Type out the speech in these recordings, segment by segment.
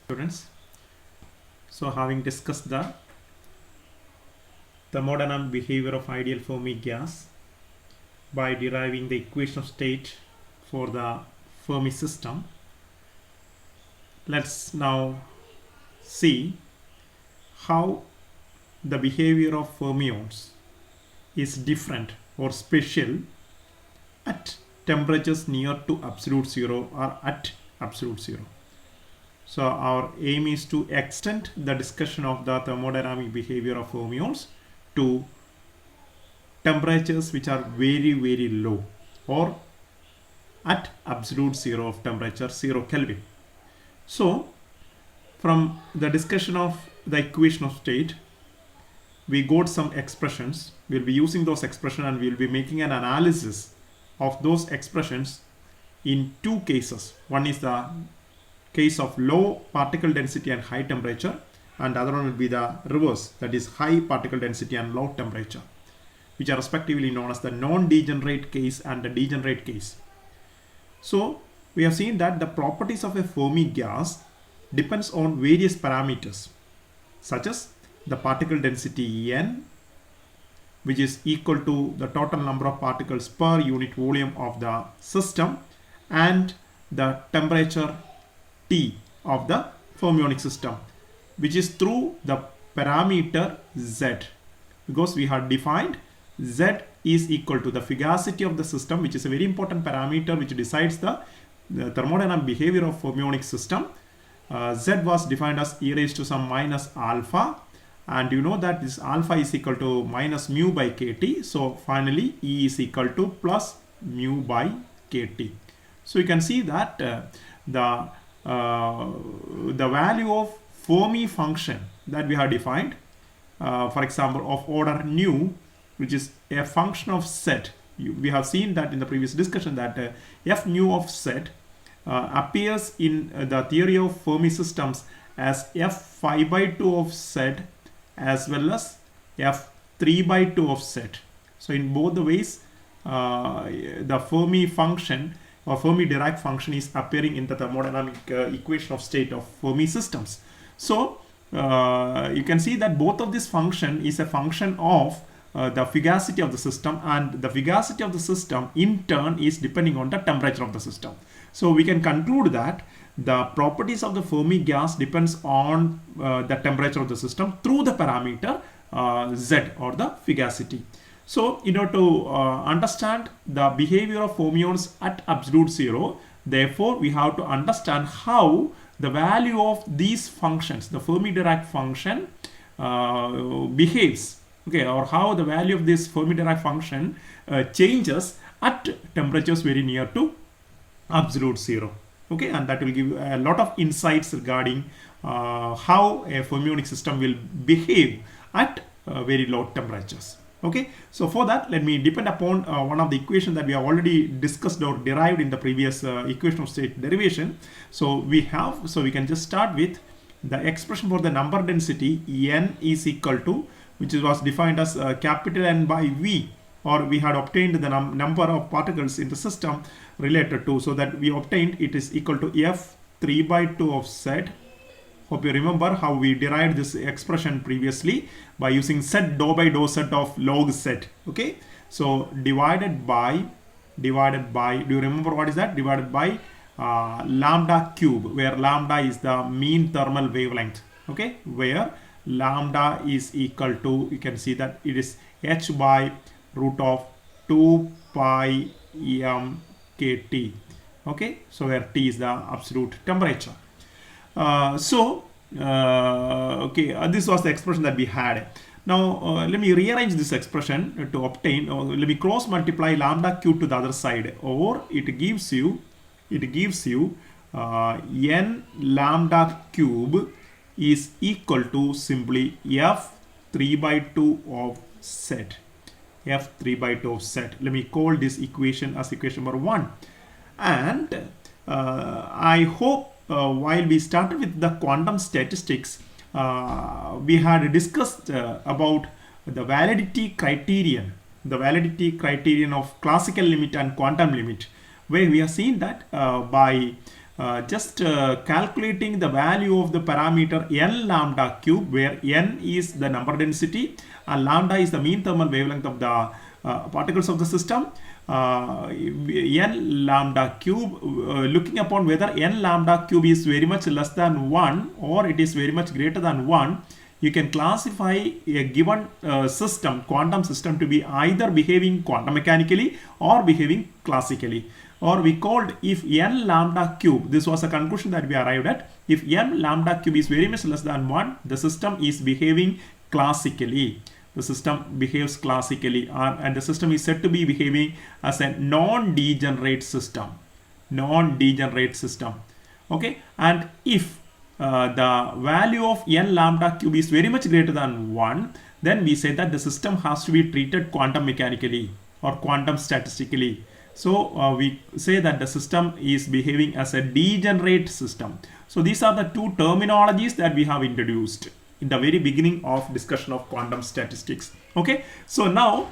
Students, so having discussed the thermodynamic behavior of ideal Fermi gas by deriving the equation of state for the Fermi system, let's now see how the behavior of fermions is different or special at temperatures near to absolute zero or at absolute zero. So our aim is to extend the discussion of the thermodynamic behavior of fermions to temperatures which are very low or at absolute zero of temperature, 0 Kelvin. So from the discussion of the equation of state, we got some expressions. We'll be using those expressions and we'll be making an analysis of those expressions in two cases. One is the case of low particle density and high temperature, and the other one will be the reverse, that is high particle density and low temperature, which are respectively known as the non-degenerate case and the degenerate case. So we have seen that the properties of a Fermi gas depends on various parameters such as the particle density n, which is equal to the total number of particles per unit volume of the system, and the temperature T of the fermionic system, which is through the parameter Z, because we have defined Z is equal to the fugacity of the system, which is a very important parameter which decides the thermodynamic behavior of fermionic system. Z was defined as e raised to some minus alpha, and you know that this alpha is equal to minus mu by kt. So finally E is equal to plus mu by kt. So you can see that the value of Fermi function that we have defined, for example, of order nu, which is a function of Z. We have seen that in the previous discussion that f nu of Z appears in the theory of Fermi systems as f5 by 2 of Z as well as f3 by 2 of Z. So in both the ways, the Fermi function or Fermi-Dirac function is appearing in the thermodynamic equation of state of Fermi systems. So you can see that both of this function is a function of the fugacity of the system, and the fugacity of the system in turn is depending on the temperature of the system. So we can conclude that the properties of the Fermi gas depends on the temperature of the system through the parameter Z or the fugacity. So in order to understand the behavior of fermions at absolute zero, therefore we have to understand how the value of these functions, the Fermi-Dirac function behaves, okay, or how the value of this Fermi-Dirac function changes at temperatures very near to absolute zero, okay, and that will give a lot of insights regarding how a fermionic system will behave at very low temperatures. Okay, so for that, let me depend upon one of the equations that we have already discussed or derived in the previous equation of state derivation. So we can just start with the expression for the number density n is equal to, which was defined as capital N by V, or we had obtained the number of particles in the system related to, so that we obtained it is equal to f3 by 2 of Z. Hope you remember how we derived this expression previously by using Z dou by dou Z of log Z. Okay, so divided by, do you remember what is that? Divided by lambda cube, where lambda is the mean thermal wavelength. Okay, where lambda is equal to, you can see that it is h by root of 2 pi m kt. Okay, so where T is the absolute temperature. This was the expression that we had. Now let me rearrange this expression to obtain, let me cross multiply lambda cube to the other side, or it gives you n lambda cube is equal to simply f3 by 2 of Z. f3 by 2 of Z. Let me call this equation as equation number 1. And I hope while we started with the quantum statistics, we had discussed about the validity criterion of classical limit and quantum limit, where we have seen that by just calculating the value of the parameter n lambda cube, where n is the number density and lambda is the mean thermal wavelength of the particles of the system. N lambda cube, looking upon whether n lambda cube is very much less than 1 or it is very much greater than 1, you can classify a given system, quantum system, to be either behaving quantum mechanically or behaving classically. Or we called, if n lambda cube, this was a conclusion that we arrived at, if n lambda cube is very much less than 1, the system is behaving classically. The system behaves classically, and the system is said to be behaving as a non-degenerate system. Non-degenerate system. Okay, and if the value of n lambda cube is very much greater than 1, then we say that the system has to be treated quantum mechanically or quantum statistically. So we say that the system is behaving as a degenerate system. So these are the two terminologies that we have introduced in the very beginning of discussion of quantum statistics. Okay, so now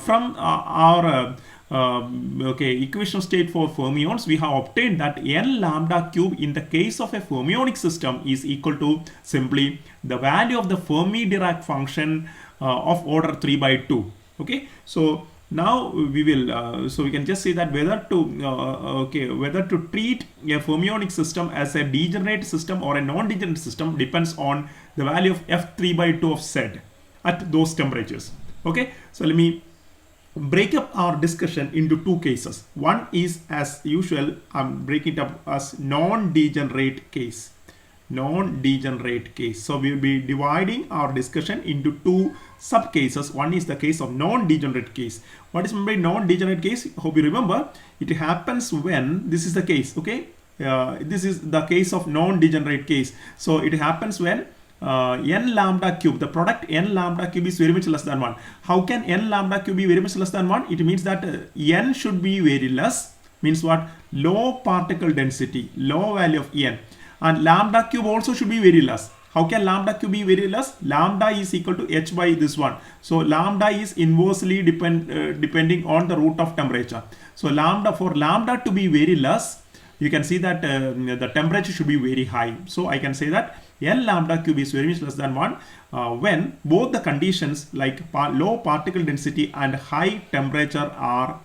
from our equation state for fermions, we have obtained that n lambda cube in the case of a fermionic system is equal to simply the value of the Fermi-Dirac function of order 3 by 2. Okay, so now we will so we can just say that whether to treat a fermionic system as a degenerate system or a non-degenerate system depends on the value of F3 by 2 of Z at those temperatures. Okay, so let me break up our discussion into two cases. One is, as usual, I'm breaking it up as non-degenerate case. Non-degenerate case. So we will be dividing our discussion into two sub cases. One is the case of non-degenerate case. What is meant by non-degenerate case? Hope you remember, it happens when this is the case. Okay, this is the case of non-degenerate case. So it happens when n lambda cube, the product n lambda cube is very much less than 1. How can n lambda cube be very much less than 1? It means that n should be very less. Means what? Low particle density, low value of n. And lambda cube also should be very less. How can lambda cube be very less? Lambda is equal to h by this one. So lambda is inversely depending on the root of temperature. So for lambda to be very less, you can see that the temperature should be very high. So I can say that n lambda cube is very much less than 1 when both the conditions like low particle density and high temperature are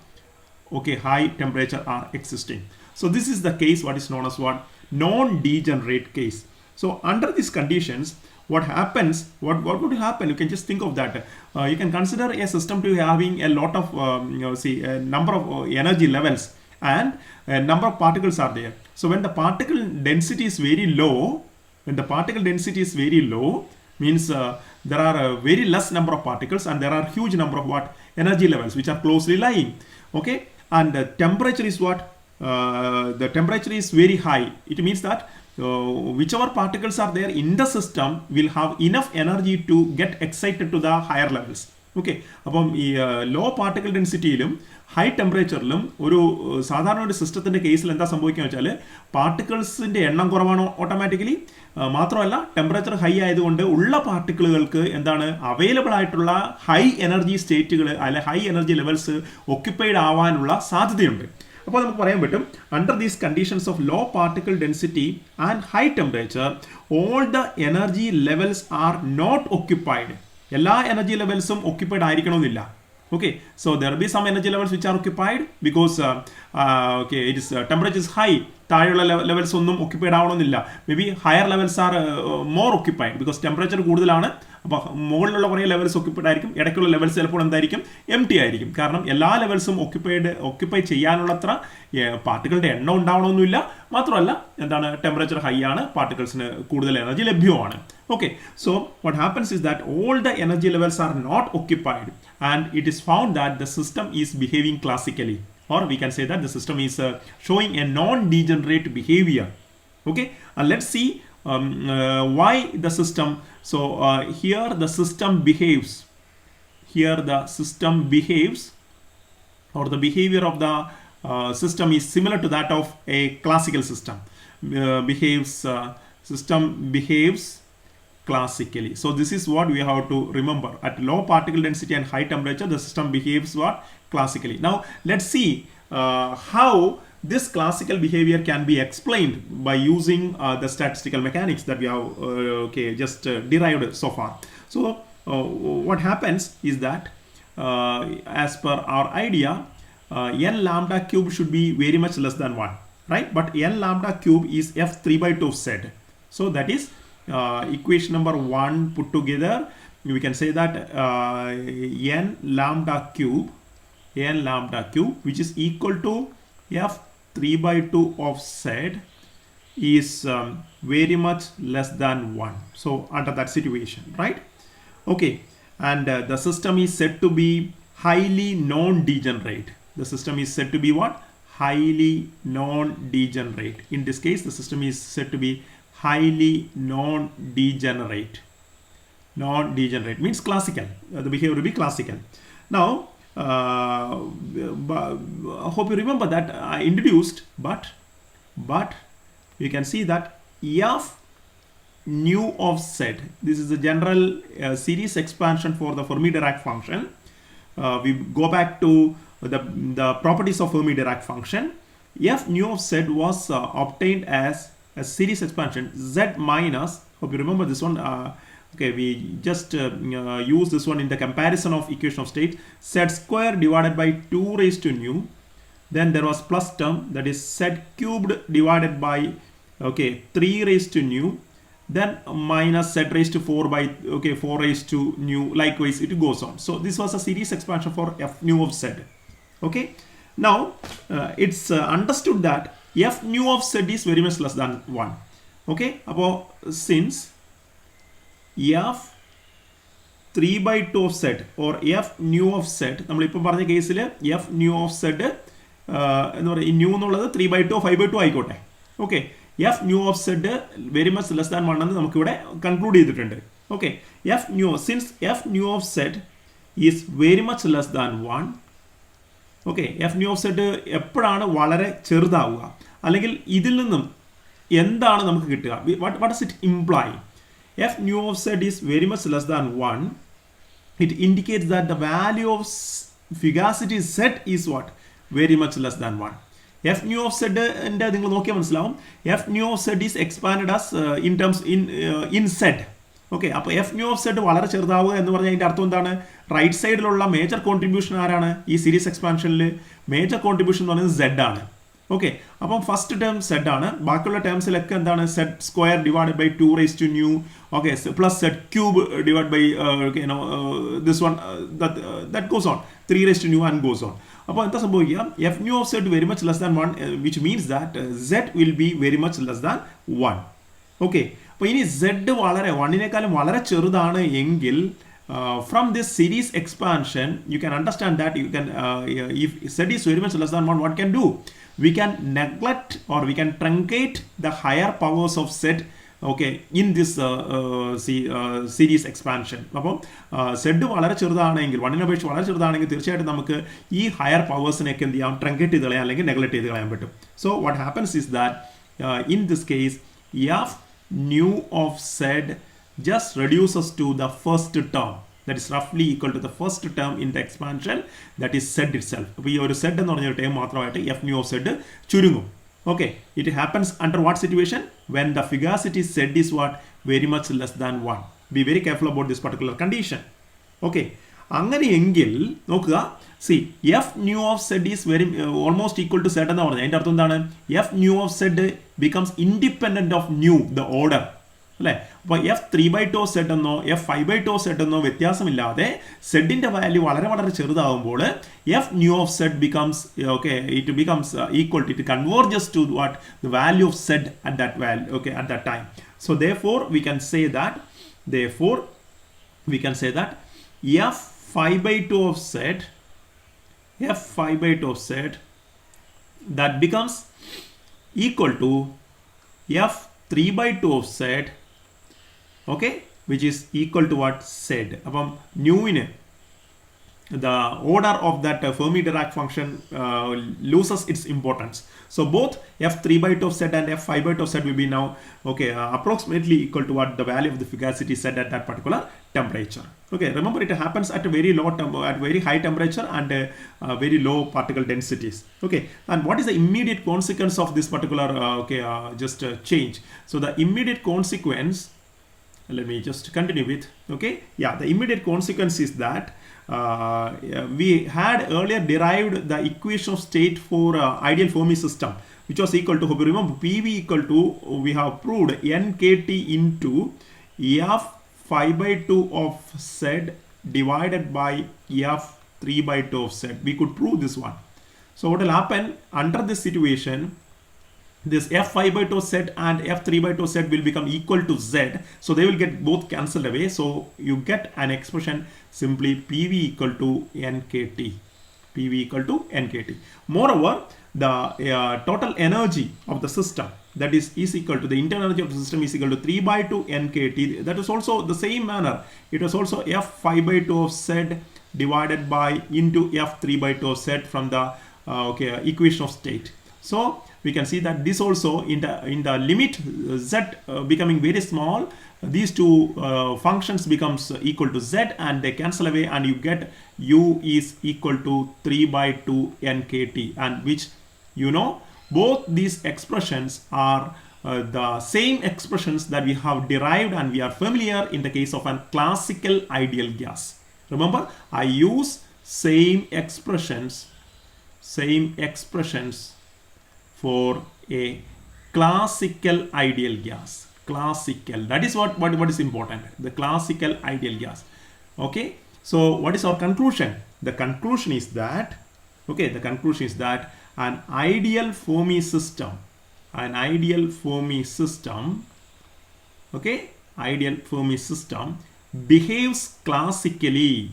existing. So this is the case what is known as what? Non-degenerate case. So under these conditions, what happens? What would happen? You can just think of that. You can consider a system to having a lot of a number of energy levels and a number of particles are there. So when the particle density is very low, means there are a very less number of particles and there are huge number of what? Energy levels which are closely lying. Okay, and the temperature is what? The temperature is very high. It means that whichever particles are there in the system will have enough energy to get excited to the higher levels. Okay, അപ്പം ഈ law particle ഡെൻസിറ്റിയിലും high ടെമ്പറേച്ചറിലും ഒരു സാധാരണ ഒരു സിസ്റ്റത്തിൻ്റെ കേസിൽ എന്താ സംഭവിക്കുക വെച്ചാൽ പാർട്ടിക്കിൾസിൻ്റെ എണ്ണം കുറവാണ് ഓട്ടോമാറ്റിക്കലി. മാത്രമല്ല ടെമ്പറേച്ചർ ഹൈ ആയതുകൊണ്ട് ഉള്ള പാർട്ടിക്കിളുകൾക്ക് എന്താണ് അവൈലബിൾ ആയിട്ടുള്ള ഹൈ എനർജി സ്റ്റേറ്റുകൾ അല്ലെ ഹൈ എനർജി ലെവൽസ് ഒക്യുപ്പൈഡ് ആവാനുള്ള സാധ്യതയുണ്ട്. അപ്പോൾ നമുക്ക് പറയാൻ പറ്റും under these conditions of low particle density and high temperature all the energy levels are not occupied. എല്ലാ എനർജി ലെവൽസും ഒക്യുപ്പൈഡ് ആയിരിക്കണമെന്നില്ല. Okay, so there will be some energy levels which are occupied because it is temperature is high. താഴെയുള്ള levels ഒന്നും occupied ആവണമെന്നില്ല. May be higher levels are more occupied because temperature കൂടുതലാണ്. അപ്പോൾ മുകളിലുള്ള കുറേ ലെവൽസ് ഒക്യുപ്പൈഡ് ആയിരിക്കും. ഇടയ്ക്കുള്ള ലെവൽസ് ചിലപ്പോൾ എന്തായിരിക്കും? എം ടി ആയിരിക്കും. കാരണം എല്ലാ ലെവൽസും ഒക്യുപ്പൈ ചെയ്യാനുള്ളത്ര പാർട്ടികളുടെ എണ്ണം ഉണ്ടാവണമെന്നില്ല. മാത്രമല്ല എന്താണ് ടെമ്പറേച്ചർ ഹൈ ആണ്, പാർട്ടിക്കിൾസിന് കൂടുതൽ എനർജി ലഭ്യമാണ്. Okay, so what happens is that all the energy levels are not occupied and it is found that the system is behaving classically, or we can say that the system is showing a non-degenerate behavior. Okay, and let's see why the system. So here the system behaves. Or the behavior of the system is similar to that of a classical system. System behaves classically. So this is what we have to remember. At low particle density and high temperature, the system behaves what? Classically. Now let's see how this classical behavior can be explained by using the statistical mechanics that we have just derived so far. So what happens is that as per our idea, n lambda cube should be very much less than 1, right? But n lambda cube is f 3 by 2 of z. So that is equation number 1 put together. We can say that n lambda cube which is equal to f 3 by 2 of z is very much less than 1. So under that situation, right? Okay, and the system is said to be highly non-degenerate. The system is said to be what? Highly non-degenerate. In this case, the system is said to be highly non-degenerate. Non-degenerate means classical. The behavior will be classical. Now, I hope you remember that I introduced, but you can see that f nu of z. This is a general series expansion for the Fermi-Dirac function. We go back to the properties of Fermi-Dirac function. F nu of z was obtained as a series expansion z minus. Hope you remember this one. Okay, we just use this one in the comparison of equation of state. Z square divided by 2 raised to nu. Then there was plus term, that is z cubed divided by 3 raised to nu. Then minus z raised to 4 by 4 raised to nu. Likewise, it goes on. So this was a series expansion for f nu of z. Okay. Now it's understood that f nu of z is very much less than 1. Okay. Since f 3 by 2 of z or f nu of z, നമ്മളിപ്പോൾ പറഞ്ഞ കേസിൽ f nu of z എന്ന് പറയുക, ഈ new എന്നുള്ളത് 3 by 2 5 by 2 ആയിക്കോട്ടെ. Okay, f nu of z very much less than 1 എന്ന് നമുക്കിവിടെ കൺക്ലൂഡ് ചെയ്തിട്ടുണ്ട്. Okay, since f nu of z is very much less than 1. Okay, f nu of z എപ്പോഴാണ് വളരെ ചെറുതാവുക, അല്ലെങ്കിൽ ഇതിൽ നിന്നും എന്താണ് നമുക്ക് കിട്ടുക? What does it imply? F nu of z is very much less than 1. It indicates that the value of fugacity z is what? Very much less than 1. F nu of z നിങ്ങൾ നോക്കിയാൽ മനസ്സിലാവും. F nu of z is expanded as in z. Okay, അപ്പോൾ F new of Z വളരെ ചെറുതാവുക എന്ന് പറഞ്ഞാൽ അതിൻ്റെ അർത്ഥം എന്താണ്? റൈറ്റ് സൈഡിലുള്ള മേജർ കോൺട്രിബ്യൂഷൻ ആരാണ് ഈ സീരീസ് എക്സ്പാൻഷനിൽ? മേജർ കോൺട്രിബ്യൂഷൻ എന്ന് പറയുന്നത് z ആണ്. ഓക്കെ, അപ്പം ഫസ്റ്റ് ടേം സെഡ് ആണ്. ബാക്കിയുള്ള ടേംസിലൊക്കെ എന്താണ്? Zed square divided by 2 raise to nu. Okay, plus zed cube divide by this one that goes on 3 raise to nu and goes on. അപ്പോൾ എന്താ സംഭവിക്കുക? F new of zed very much less than 1 which means that zed will be very much less than 1. Okay, അപ്പോൾ ഇനി Z വളരെ 1-നേക്കാളും വളരെ ചെറുതാണ് എങ്കിൽ from this series expansion you can understand that you can if z is very much less than 1, what can do? We can neglect or we can truncate the higher powers of z, okay, in this series expansion. അപ്പോൾ z വളരെ ചെറുതാണെങ്കിൽ 1-നെ അപേക്ഷിച്ച് വളരെ ചെറുതാണെങ്കിൽ തീർച്ചയായിട്ടും നമുക്ക് ഈ higher പവേഴ്സിനെയൊക്കെ എന്ത് ചെയ്യാം? ട്രങ്കേറ്റ് ചെയ്ത് കളയാം, അല്ലെങ്കിൽ നെഗ്ലക്ട് ചെയ്ത് കളയാൻ പറ്റും. So what happens is that in this case f nu of z just reduces to the first term, that is roughly equal to the first term in the expansion, that is z itself. അപ്പോൾ ഈ ഒരു z എന്ന് പറഞ്ഞ term മാത്രമായിട്ട് f nu of z ചുരുങ്ങും. Okay, it happens under what situation? When the fugacity z is what? Very much less than 1. Be very careful about this particular condition. Okay, അങ്ങനെയെങ്കിൽ നോക്കുക, see f nu of z is very almost equal to z എന്ന് പറഞ്ഞാൽ അതിൻ്റെ അർത്ഥം എന്താണ്? f nu of z becomes independent of nu, the order. അല്ലേ? അപ്പോൾ F 3 by 2 Z എന്നോ എഫ് 5 by 2 സെഡ് എന്നോ വ്യത്യാസമില്ലാതെ സെഡിൻ്റെ വാല്യൂ വളരെ വളരെ ചെറുതാകുമ്പോൾ F new of Z becomes it becomes equal to, it converges to what? The value of Z at that value, at that time. So therefore we can say that f 5 by 2 of z, f 5 by 2 of z, that becomes equal to f 3 by 2 of z, okay, which is equal to what? Z. അപ്പം ന്യൂവിന് the order of that Fermi-Dirac function loses its importance. So both f3 by 2 of z and f5 by 2 of z will be now approximately equal to what the value of the fugacity z at that particular temperature. Okay, remember it happens at a very low at very high temperature and very low particle densities. Okay, and what is the immediate consequence of this particular change? So the immediate consequence, let me just continue with, okay, yeah, the immediate consequence is that we had earlier derived the equation of state for ideal Fermi system, which was equal to, remember, PV equal to, we have proved nkt into f 5 by 2 of z divided by f 3 by 2 of z. We could prove this one. So what will happen under this situation, this f5 by 2 z and f3 by 2 z will become equal to z, so they will get both cancelled away. So you get an expression simply PV equal to nkt. PV equal to nkt. Moreover, the total energy of the system, that is equal to the internal energy of the system is equal to 3 by 2 nkt. That is also the same manner. It was also f5 by 2 of z divided by into f3 by 2 of z from the equation of state. So we can see that this also in the limit z becoming very small, these two functions becomes equal to z and they cancel away, and you get u is equal to 3 by 2 nkt, and which, you know, both these expressions are the same expressions that we have derived and we are familiar in the case of a classical ideal gas. Remember, I use same expressions for a classical ideal gas. Classical, that is what is important, the classical ideal gas. Okay, so what is our conclusion? The conclusion is that, okay, the conclusion is that an ideal Fermi system, okay, ideal Fermi system behaves classically,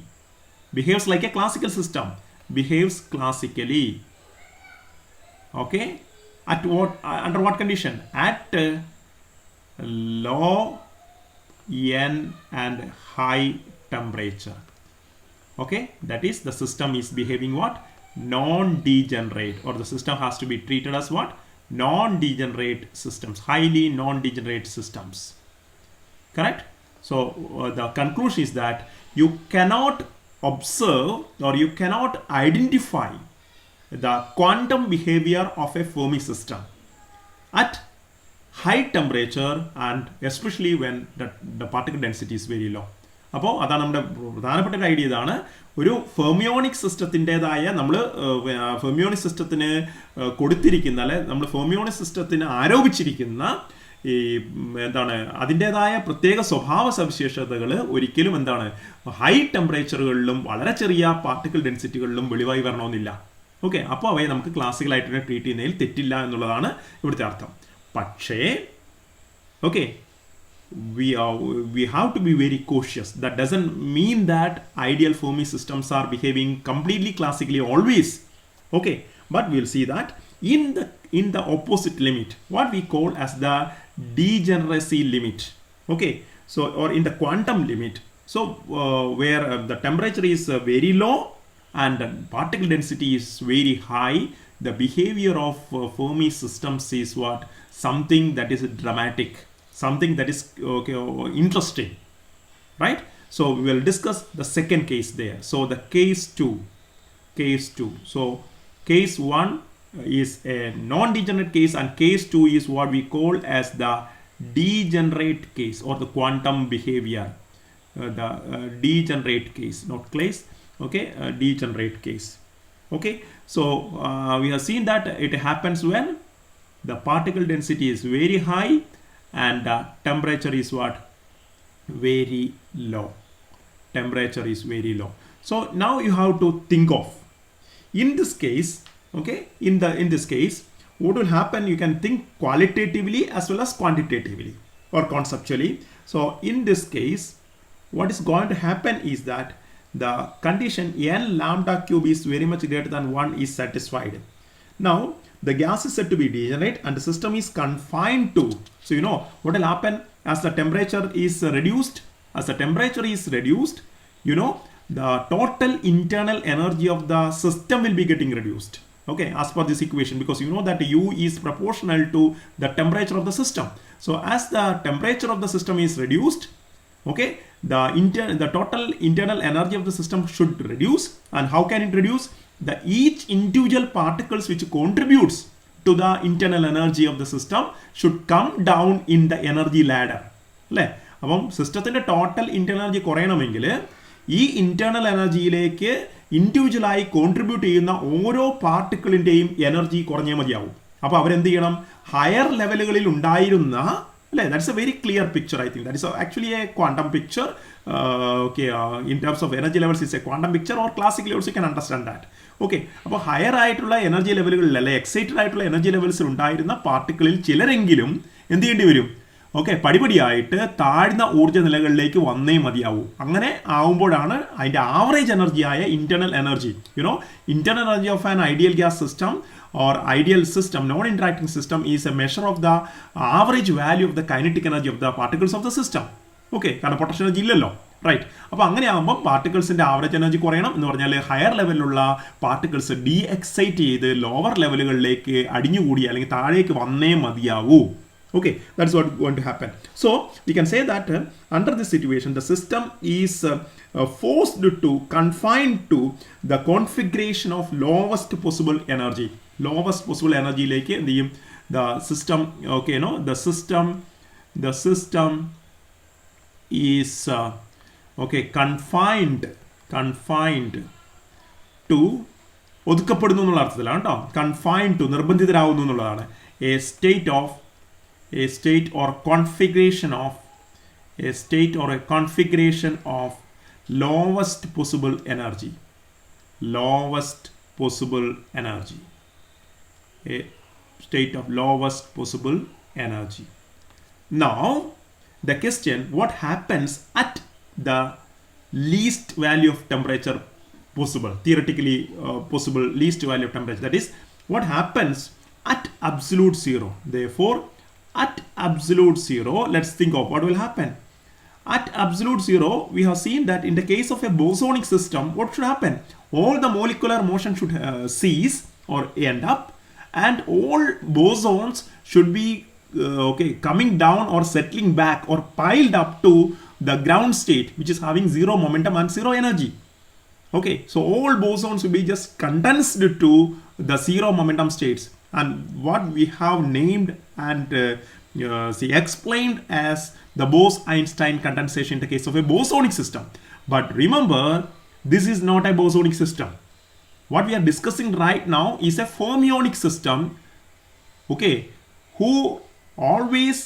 behaves like a classical system, behaves classically. Okay, at what, under what condition? At low n and high temperature. Okay, that is, the system is behaving what? Non-degenerate, or the system has to be treated as what? Non-degenerate systems, highly non-degenerate systems. Correct? So the conclusion is that you cannot observe or you cannot identify the quantum behavior of a Fermi system at high temperature and especially when the particle density is very low. അപ്പോൾ അതാണ് നമ്മുടെ പ്രധാനപ്പെട്ട ഒരു idea. ഇതാണ് ഒരു fermionic സിസ്റ്റത്തിൻ്റെതായ, നമ്മൾ fermionic സിസ്റ്റത്തിന് കൊടുത്തിരിക്കുന്ന, അല്ലെ നമ്മൾ ഫെർമിയോണിക് സിസ്റ്റത്തിന് ആരോപിച്ചിരിക്കുന്ന ഈ എന്താണ് അതിൻ്റെതായ പ്രത്യേക സ്വഭാവ സവിശേഷതകൾ ഒരിക്കലും എന്താണ് ഹൈ ടെമ്പറേച്ചറുകളിലും വളരെ ചെറിയ പാർട്ടിക്കിൾ ഡെൻസിറ്റികളിലും വെളിവായി വരണമെന്നില്ല. ഓക്കെ, അപ്പോൾ അവയെ നമുക്ക് ക്ലാസിക്കലായിട്ട് ട്രീറ്റ് ചെയ്യുന്നതിൽ തെറ്റില്ല എന്നുള്ളതാണ് ഇവിടുത്തെ അർത്ഥം. പക്ഷേ okay, we have to be very cautious. That doesn't mean that ideal Fermi systems are behaving completely classically always. Okay, but we'll see that in the opposite limit, what we call as the degeneracy limit. Okay, so or in the quantum limit, so where the temperature is very low and the particle density is very high, the behavior of Fermi systems is what? Something that is dramatic, something that is interesting, right? So we will discuss the second case there. So the case 2. So case 1 is a non-degenerate case and case 2 is what we call as the degenerate case or the quantum behavior. The degenerate case, not case. Okay, degenerate case. Okay, so we have seen that it happens when the particle density is very high and the temperature is what? Very low. Temperature is very low. So now you have to think of, in this case, okay, in this case, what will happen? You can think qualitatively as well as quantitatively or conceptually. So in this case, what is going to happen is that the condition n lambda cube is very much greater than 1 is satisfied. Now the gas is said to be degenerate and the system is confined to, so you know what will happen as the temperature is reduced, you know, the total internal energy of the system will be getting reduced. Okay, as per this equation, because you know that U is proportional to the temperature of the system. So as the temperature of the system is reduced, okay, the total internal energy of the system should reduce. And how can it reduce? The each individual particles which contributes to the internal energy of the system should come down in the energy ladder. അല്ലേ? അപ്പം സിസ്റ്റത്തിൻ്റെ total internal energy കുറയണമെങ്കിൽ ഈ internal എനർജിയിലേക്ക് ഇൻഡിവിജ്വലായി contribute ചെയ്യുന്ന ഓരോ പാർട്ടിക്കിളിൻ്റെയും energy കുറഞ്ഞേ മതിയാവും. അപ്പോൾ അവരെന്ത് ചെയ്യണം? ഹയർ ലെവലുകളിൽ ഉണ്ടായിരുന്ന, അല്ലേ, that's A very clear picture. I think that is actually A quantum picture. Okay, in terms of energy levels is A quantum picture, or classically also can understand that. Okay, അപ്പോൾ higher ആയിട്ടുള്ള energy ലെവലുകളിൽ, അല്ലെ excited ആയിട്ടുള്ള energy ലെവൽസിൽ ഉണ്ടായിരുന്ന പാർട്ടിക്കിളിൽ ചിലരെങ്കിലും എന്ത് ചെയ്യേണ്ടി വരും? Okay, പടിപടിയായിട്ട് താഴ്ന്ന ഊർജ്ജ നിലകളിലേക്ക് വന്നേ മതിയാവൂ. അങ്ങനെ ആവുമ്പോഴാണ് അതിൻ്റെ ആവറേജ് എനർജിയായ internal energy, you know, internal energy of an ideal gas system or ideal system, non-interacting system, is a measure of the average value of the kinetic energy of the particles of the system. Okay, കാരണം potential energy ഇല്ലല്ലോ, right? അപ്പോൾ അങ്ങനെ ആകുമ്പോൾ പാർട്ടിക്കിൾസിൻ്റെ average energy കുറയണം എന്ന് പറഞ്ഞാൽ higher ലെവലിലുള്ള particles D excite ചെയ്ത് lower ലെവലുകളിലേക്ക് അടിഞ്ഞുകൂടി അല്ലെങ്കിൽ താഴേക്ക് വന്നേ മതിയാവൂ. Okay, that's what going to happen. So we can say that under this situation the system is forced to confine to the configuration of lowest possible energy. Lowest possible energy like the system, okay, no, the system is okay, confined to ഒതുക്കപ്പെടുന്നു എന്നുള്ള അർത്ഥത്തിലാണ് കേട്ടോ. Confined to, നിർബന്ധിതരാകുന്നു എന്നുള്ളതാണ്. a state or configuration of lowest possible energy. A state of lowest possible energy. Now the question, what happens at the least value of temperature possible, theoretically possible least value of temperature, that is what happens at absolute zero. Therefore at absolute zero, let's think of what will happen. At absolute zero, we have seen that in the case of a bosonic system, what should happen? All the molecular motion should cease or end up, and all bosons should be okay, coming down or settling back or piled up to the ground state, which is having zero momentum and zero energy. Okay, so all bosons will be just condensed to the zero momentum states, and what we have named and explained as the Bose-Einstein condensation in the case of a bosonic system. But remember, this is not a bosonic system. What we are discussing right now is a fermionic system, okay, who always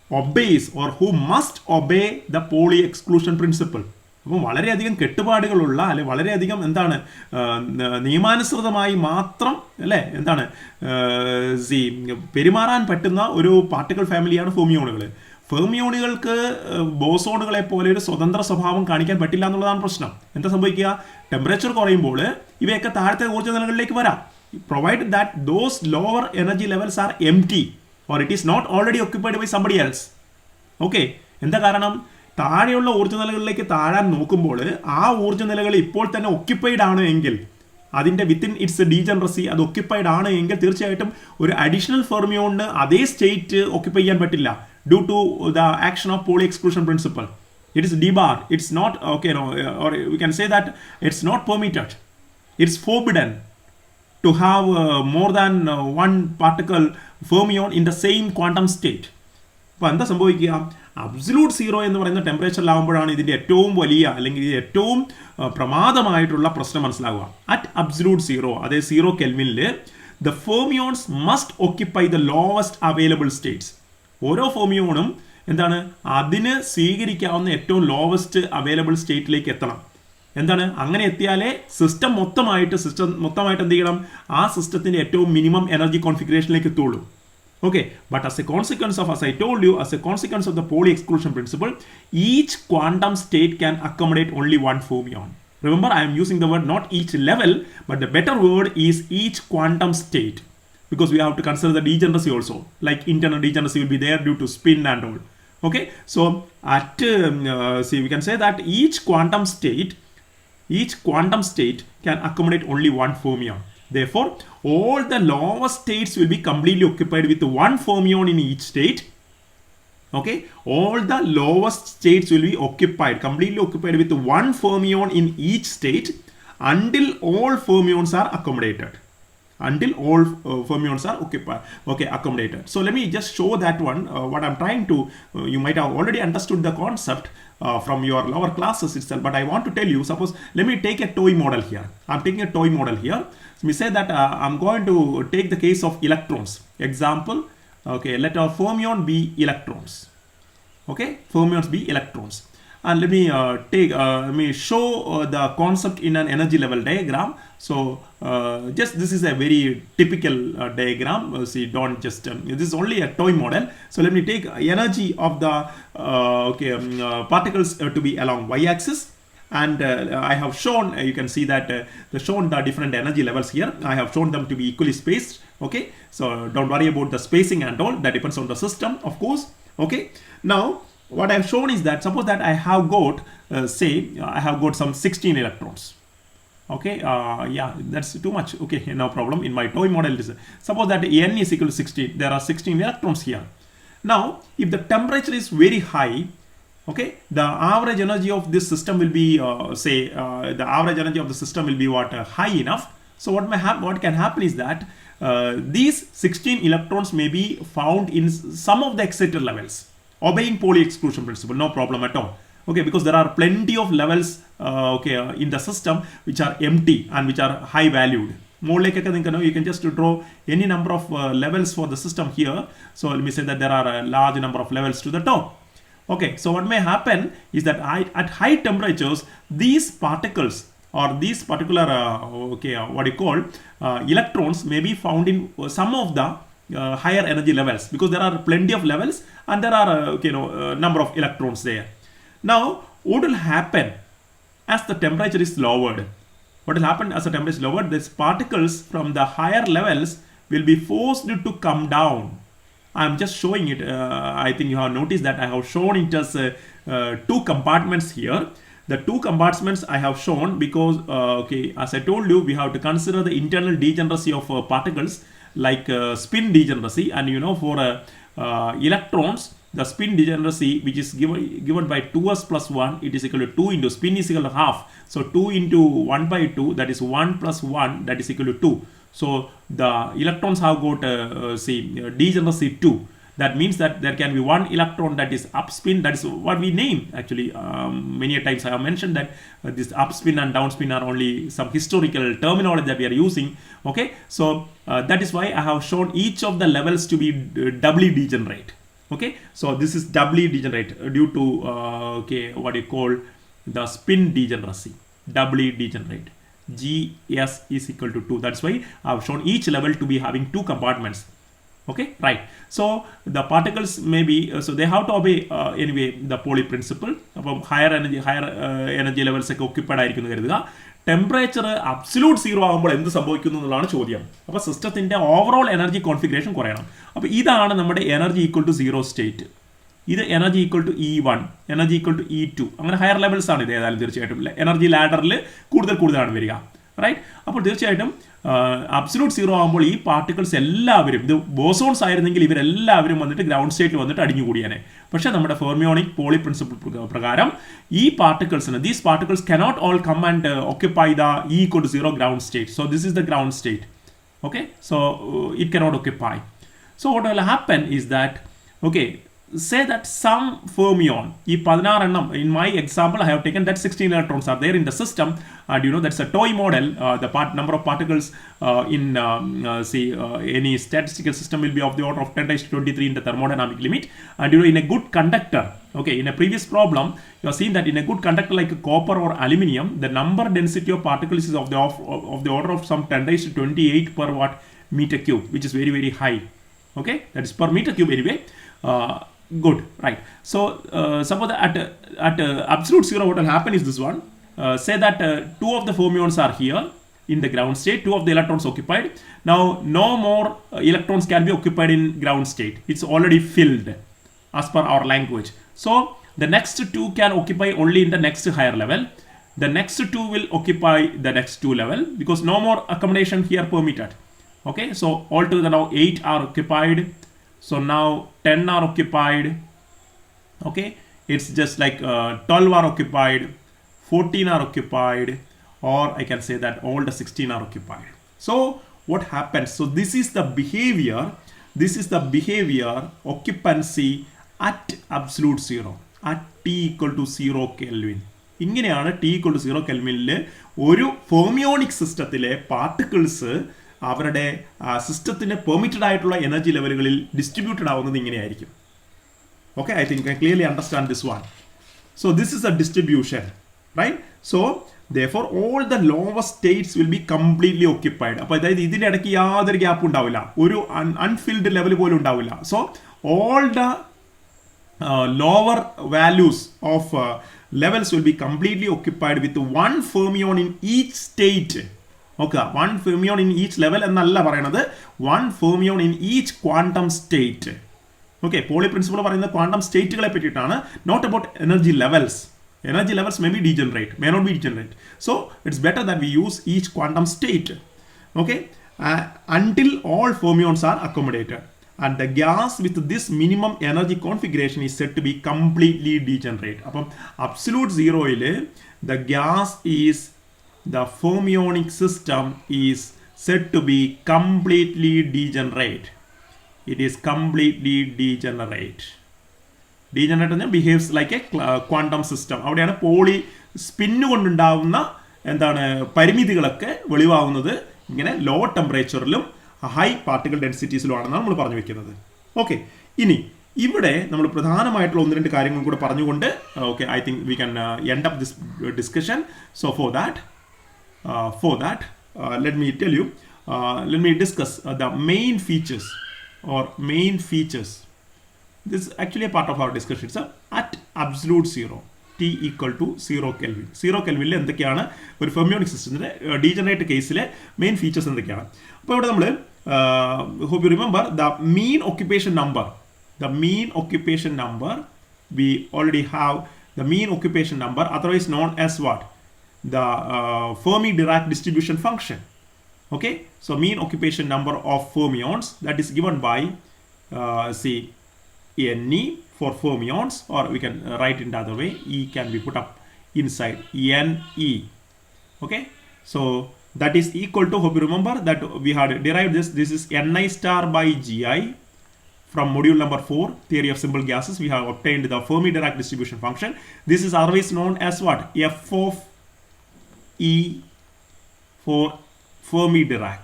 obeys or who must obey the Pauli exclusion principle. അപ്പം വളരെയധികം കെട്ടുപാടുകളുള്ള, അല്ലെ വളരെയധികം എന്താണ് നിയമാനുസൃതമായി മാത്രം, അല്ലേ, എന്താണ് പെരുമാറാൻ പറ്റുന്ന ഒരു പാർട്ടിക്കിൾ ഫാമിലിയാണ് ഫെർമിയോണുകൾ. ഫെർമിയോണുകൾക്ക് ബോസോണുകളെ പോലെ ഒരു സ്വതന്ത്ര സ്വഭാവം കാണിക്കാൻ പറ്റില്ല എന്നുള്ളതാണ് പ്രശ്നം. എന്താ സംഭവിക്കുക? ടെമ്പറേച്ചർ കുറയുമ്പോൾ ഇവയൊക്കെ താഴത്തെ ഊർജ്ജ നിലകളിലേക്ക് വരാം, provide that those lower energy levels R empty or it is not already occupied by somebody else. Okay, എന്താ കാരണം? താഴെയുള്ള ഊർജ്ജ നിലകളിലേക്ക് താഴാൻ നോക്കുമ്പോൾ ആ ഊർജ്ജ നിലകൾ ഇപ്പോൾ തന്നെ ഒക്യുപ്പൈഡ് ആണ് എങ്കിൽ, അതിൻ്റെ വിത്തിൻ ഇറ്റ്സ് ഡീജനറസി അത് ഒക്യുപ്പൈഡ് ആണ് എങ്കിൽ തീർച്ചയായിട്ടും ഒരു അഡീഷണൽ ഫെർമിയോണിന് അതേ സ്റ്റേറ്റ് ഒക്യുപ്പൈ ചെയ്യാൻ പറ്റില്ല, due to the action of Pauli exclusion principle. It is debar, it's not okay, or we can say that it's not permitted, it's forbidden to have more than one particle fermion in the same quantum state. അപ്പോൾ എന്താ സംഭവിക്കുക? Absolute zero എന്ന് പറയുന്ന ടെമ്പറേച്ചറിലാവുമ്പോഴാണ് ഇതിൻ്റെ ഏറ്റവും വലിയ അല്ലെങ്കിൽ ഏറ്റവും പ്രമാദമായിട്ടുള്ള പ്രശ്നം മനസ്സിലാവുക. അറ്റ് അബ്സല്യൂട്ട് സീറോ, അതേ സീറോ കെൽവിനിൽ the fermions must occupy the lowest available states. ഓരോ ഫെർമിയോണും എന്താണ്, അതിന് സ്വീകരിക്കാവുന്ന ഏറ്റവും ലോവസ്റ്റ് അവൈലബിൾ സ്റ്റേറ്റിലേക്ക് എത്തണം. എന്താണ്, അങ്ങനെ എത്തിയാലേ സിസ്റ്റം മൊത്തമായിട്ട് എന്ത് ചെയ്യണം? ആ സിസ്റ്റത്തിൻ്റെ ഏറ്റവും മിനിമം എനർജി കോൺഫിഗറേഷനിലേക്ക് എത്തുള്ളൂ. Okay, but as a consequence of, as I told you, as a consequence of the Pauli exclusion principle, each quantum state can accommodate only one fermion. Remember, I am using the word not each level, but the better word is each quantum state, because we have to consider the degeneracy also. Like internal degeneracy will be there due to spin and all. Okay, so at we can say that each quantum state each quantum state can accommodate only one fermion. Therefore, all the lower states will be completely occupied with one fermion in each state. Okay, all the lowest states will be completely occupied with one fermion in each state until all fermions are accommodated. Until all fermions are accommodated. So let me just show that one. What I'm trying to, you might have already understood the concept from your lower classes itself, but I want to tell you, suppose, let me take a toy model here. I'm taking a toy model here. So we say that I'm going to take the case of electrons. Example, okay, let our fermion be electrons. Okay, fermions be electrons. And let me show the concept in an energy level diagram. So just this is a very typical diagram. See, don't just this is only a toy model. So let me take energy of the particles to be along y-axis, and I have shown, you can see that shown the different energy levels here. I have shown them to be equally spaced. Okay, so don't worry about the spacing and all. That depends on the system, of course. Okay, now what I have shown is that suppose that I have got I have got some 16 electrons. Okay, yeah, that's too much. Okay, no problem. In my toy model, suppose that n is equal to 16. There are 16 electrons here. Now, if the temperature is very high, okay, the average energy of this system will be the average energy of the system will be high enough. So what can happen is that these 16 electrons may be found in some of the exciter levels, obeying Pauli exclusion principle, no problem at all. Okay, because there are plenty of levels in the system which are empty and which are high valued. More like you can just draw any number of levels for the system here. So let me say that there are a large number of levels to the top. Okay, so what may happen is that at high temperatures, these particles or these particular electrons may be found in some of the higher energy levels, because there are plenty of levels and there are number of electrons there. Now, what will happen as the temperature is lowered? What will happen as the temperature is lowered? These particles from the higher levels will be forced to come down. I'm just showing it. I think you have noticed that I have shown it as two compartments here. The two compartments I have shown because, as I told you, we have to consider the internal degeneracy of particles, like spin degeneracy, and for electrons, the spin degeneracy, which is given by 2s plus 1, it is equal to 2 into spin is equal to half. So 2 into 1 by 2, that is 1 plus 1, that is equal to 2. So the electrons have got degeneracy 2. That means that there can be one electron that is upspin. That is what we name actually. Many times I have mentioned that this upspin and downspin are only some historical terminology that we are using. Okay, so that is why I have shown each of the levels to be doubly degenerate. Okay, so this is doubly degenerate due to what you call the spin degeneracy, doubly degenerate. Gs is equal to 2. That's why I have shown each level to be having two compartments. Okay, right. So the particles may be, so they have to obey anyway the Pauli principle. Higher energy levels occupied. Temperature absolute zero ആകുമ്പോൾ എന്ത് സംഭവിക്കുന്നു എന്നുള്ളതാണ് ചോദ്യം. അപ്പോൾ സിസ്റ്റത്തിന്റെ overall energy configuration കുറയണം. അപ്പോൾ ഇതാണ് നമ്മുടെ energy equal to zero state. ഇത് energy equal to E1, energy equal to E2, അങ്ങനെ ഹയർ ലെവൽസ് ആണ് ഇത്. ഏതായാലും തീർച്ചയായിട്ടും എനർജി ലാഡറിൽ കൂടുതലാണ് വരിക. റൈറ്റ്. അപ്പോൾ തീർച്ചയായിട്ടും അബ്സല്യൂട്ട് സീറോ ആകുമ്പോൾ ഈ പാർട്ടിക്കിൾസ് എല്ലാവരും, ഇത് ബോസോൺസ് ആയിരുന്നെങ്കിൽ ഇവരെല്ലാവരും വന്നിട്ട് ഗ്രൗണ്ട് സ്റ്റേറ്റിൽ വന്നിട്ട് അടിഞ്ഞുകൂടിയാനെ. പക്ഷേ നമ്മുടെ ഫെർമിയോണിക് പോളി പ്രിൻസിപ്പിൾ പ്രകാരം ഈ പാർട്ടിക്കിൾസിന്, these particles cannot all come and occupy the E equal to 0 ground state. So this is the ground state. Okay, so it cannot occupy. So what will happen is that, okay, say that some fermion, in my example I have taken that 16 electrons are there in the system, and that's a toy model. The number of particles in any statistical system will be of the order of 10 raised to 23 in the thermodynamic limit. And in a good conductor, okay, in a previous problem you have seen that in a good conductor like copper or aluminium, the number density of particles is of the order of some 10 raised to 28 per watt meter cube, which is very, very high. Okay, that is per meter cube anyway. Good, right. So suppose that at absolute zero, what will happen is this one. Say that two of the fermions are here in the ground state, two of the electrons occupied. Now no more electrons can be occupied in ground state. It's already filled as per our language. So the next two can occupy only in the next higher level. the next two will occupy the next two level because no more accommodation here permitted. Okay, so altogether now 8 are occupied. So now 10 are occupied. Okay, it's just like 12 are occupied, 14 are occupied, or I can say that all the 16 are occupied. So what happens? So this is the behavior. This is the behavior occupancy at absolute zero, at T equal to 0 Kelvin. ഇങ്ങനെയാണ് T equal to 0 കെൽവിനിൽ ഒരു fermionic സിസ്റ്റത്തിലെ particles അവരുടെ സിസ്റ്റത്തിന് permitted ആയിട്ടുള്ള energy ലെവലുകളിൽ distributed ആവുന്നത് ഇങ്ങനെയായിരിക്കും. Okay, I think I clearly understand this one. So this is a distribution, right? So therefore all the lower states will be completely occupied. അപ്പോൾ അതായത് ഇതിൻ്റെ ഇടയ്ക്ക് യാതൊരു ഗ്യാപ്പ് ഉണ്ടാവില്ല, ഒരു അൺഫിൽഡ് ലെവൽ പോലും ഉണ്ടാവില്ല. So all the lower values of levels will be completely occupied with one fermion in each state. Okay, one fermion in each level എന്നല്ല പറയണത്, one fermion in each quantum state. Okay, Pauli principle പറയുന്ന quantum സ്റ്റേറ്റുകളെ പറ്റിയിട്ടാണ്, not about energy levels. Energy levels may be degenerate, may not be degenerate. So it's better that we use each quantum state, okay, until all fermions are accommodated. And the gas with this minimum energy configuration is said to be completely degenerate. അപ്പം absolute zero il the gas is, the fermionic system is said to be completely degenerate. It is completely degenerate. Degenerate behaves like a quantum system. അവിടെയാണ് poly spin കൊണ്ടുണ്ടാവുന്ന എന്താണ് പരിമിതികളൊക്കെ വെളിവാകുന്നത് ഇങ്ങനെ law ടെമ്പറേച്ചറിലും high particle ഡെൻസിറ്റീസിലുമാണെന്നാണ് നമ്മൾ പറഞ്ഞു വെക്കുന്നത്. Okay, ഇനി ഇവിടെ നമ്മൾ പ്രധാനമായിട്ടുള്ള ഒന്ന് രണ്ട് കാര്യങ്ങൾ കൂടെ പറഞ്ഞുകൊണ്ട് okay I think we can end up this discussion. So for that let me tell you, let me discuss the main features or main features. This is actually a part of our discussion. It's at absolute zero, T equal to 0 Kelvin. 0 Kelvin എന്തൊക്കെയാണ് ഒരു fermionic സിസ്റ്റത്തിൻ്റെ degenerate കേസിലെ main features എന്തൊക്കെയാണ്? അപ്പോൾ ഇവിടെ നമ്മൾ hope you remember the mean occupation number. The mean occupation number, we already have the mean occupation number, otherwise known as what? The Fermi-Dirac distribution function. Okay, so mean occupation number of fermions, that is given by say Ne for fermions, or we can write it the other way, E can be put up inside Ne. Okay, so that is equal to, hope you remember that we had derived this is Ni star by Gi. From module number 4, theory of simple gases, we have obtained the Fermi-Dirac distribution function. This is always known as what? F of E for Fermi-Dirac.